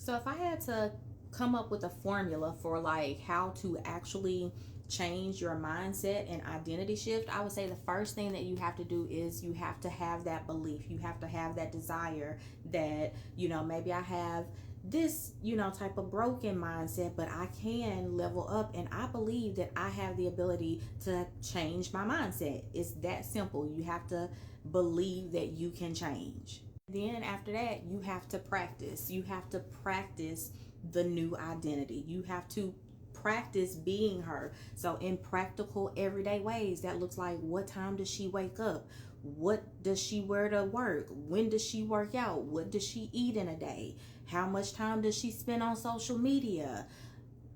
So if I had to come up with a formula for like how to actually change your mindset and identity shift, I would say the first thing that you have to do is you have to have that belief. You have to have that desire that, maybe I have this, type of broken mindset, but I can level up, and I believe that I have the ability to change my mindset. It's that simple. You have to believe that you can change. Then after that, you have to practice. You have to practice the new identity. You have to practice being her. So in practical everyday ways, that looks like, what time does she wake up? What does she wear to work? When does she work out? What does she eat in a day? How much time does she spend on social media?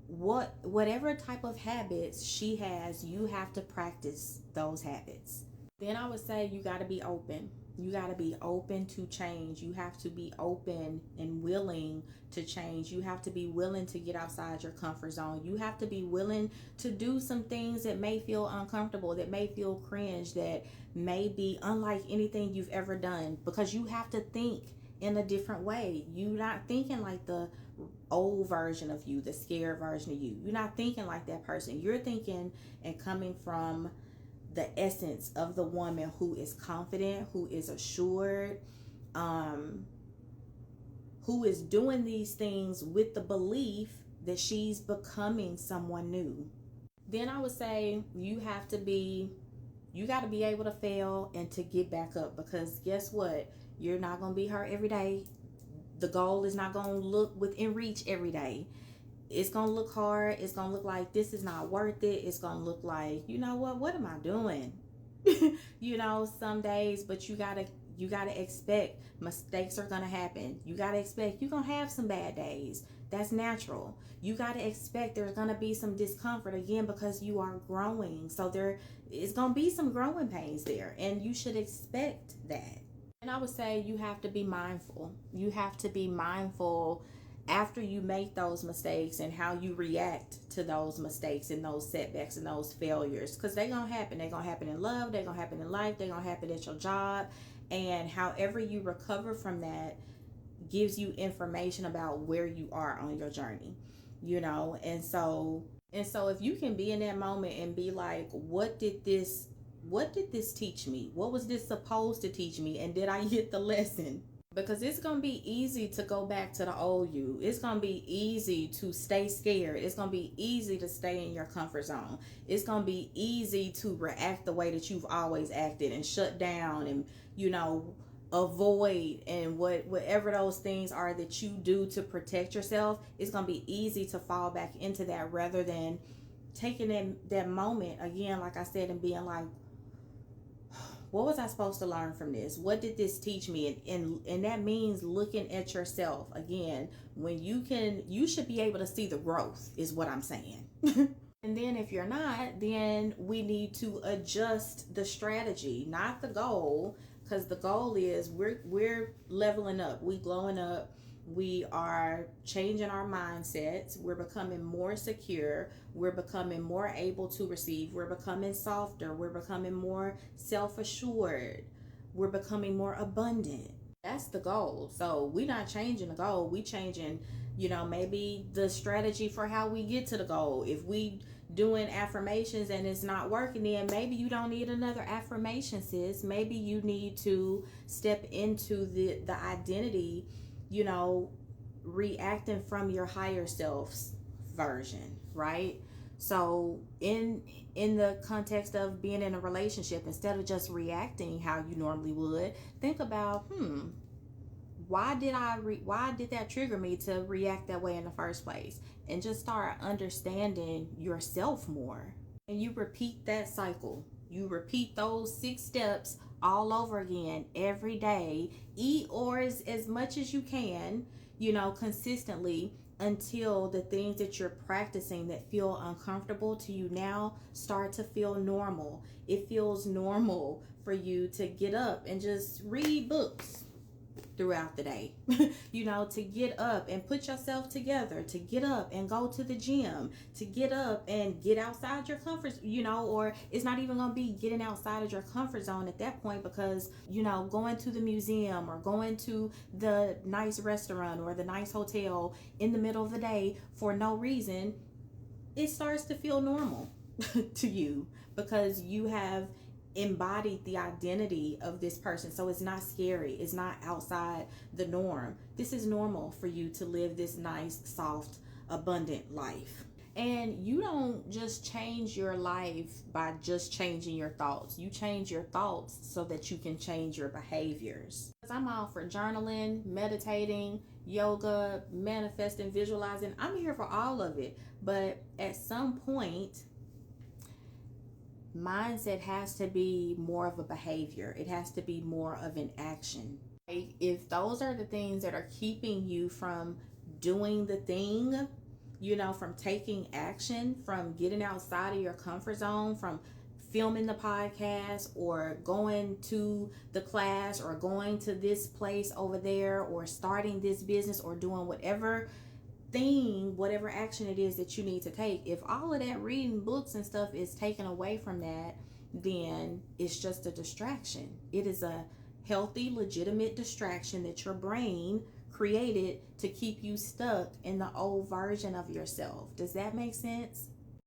Whatever type of habits she has, you have to practice those habits. Then I would say you got to be open. You got to be open to change. You have to be open and willing to change. You have to be willing to get outside your comfort zone. You have to be willing to do some things that may feel uncomfortable, that may feel cringe, that may be unlike anything you've ever done, because you have to think in a different way. You're not thinking like the old version of you, the scared version of you. You're not thinking like that person. You're thinking and coming from the essence of the woman who is confident, who is assured, who is doing these things with the belief that she's becoming someone new. Then I would say you got to be able to fail and to get back up, because guess what? You're not going to be her every day. The goal is not going to look within reach every day. It's going to look hard. It's going to look like this is not worth it. It's going to look like, what am I doing? Some days, but you got to expect mistakes are going to happen. You got to expect you're going to have some bad days. That's natural. You got to expect there's going to be some discomfort again, because you are growing. So there is going to be some growing pains there, and you should expect that. And I would say you have to be mindful. You have to be mindful after you make those mistakes and how you react to those mistakes and those setbacks and those failures, because they're going to happen. They're going to happen in love. They're going to happen in life. They're going to happen at your job. And however you recover from that gives you information about where you are on your journey, and so if you can be in that moment and be like, what did this teach me? What was this supposed to teach me? And did I get the lesson? Because it's going to be easy to go back to the old you. It's going to be easy to stay scared. It's going to be easy to stay in your comfort zone. It's going to be easy to react the way that you've always acted and shut down and, avoid, and whatever those things are that you do to protect yourself. It's going to be easy to fall back into that, rather than taking that moment again, like I said, and being like, what was I supposed to learn from this? What did this teach me? And that means looking at yourself again. When you should be able to see the growth, is what I'm saying. And then if you're not, then we need to adjust the strategy, not the goal, because the goal is we're leveling up, we glowing up, we are changing our mindsets, we're becoming more secure, we're becoming more able to receive, we're becoming softer, we're becoming more self-assured, we're becoming more abundant. That's the goal. So we're not changing the goal, we changing maybe the strategy for how we get to the goal. If we doing affirmations and it's not working, then maybe you don't need another affirmation, sis. Maybe you need to step into the identity, reacting from your higher self's version, right? So in the context of being in a relationship, instead of just reacting how you normally would, think about, why did that trigger me to react that way in the first place? And just start understanding yourself more. And you repeat that cycle. You repeat those 6 steps all over again every day. Eat or as much as you can, consistently, until the things that you're practicing that feel uncomfortable to you now start to feel normal. It feels normal for you to get up and just read books. throughout the day. To get up and put yourself together, to get up and go to the gym, to get up and get outside your comfort, or it's not even going to be getting outside of your comfort zone at that point, because, going to the museum or going to the nice restaurant or the nice hotel in the middle of the day for no reason, it starts to feel normal to you, because you have embodied the identity of this person. So it's not scary. It's not outside the norm. This is normal for you to live this nice, soft, abundant life. And you don't just change your life by just changing your thoughts. You change your thoughts so that you can change your behaviors. I'm all for journaling, meditating, yoga, manifesting, visualizing. I'm here for all of it. But at some point, mindset has to be more of a behavior. It has to be more of an action. If those are the things that are keeping you from doing the thing, from taking action, from getting outside of your comfort zone, from filming the podcast or going to the class or going to this place over there or starting this business or doing whatever action it is that you need to take, if all of that reading books and stuff is taken away from that, then it's just a distraction. It is a healthy, legitimate distraction that your brain created to keep you stuck in the old version of yourself. Does that make sense?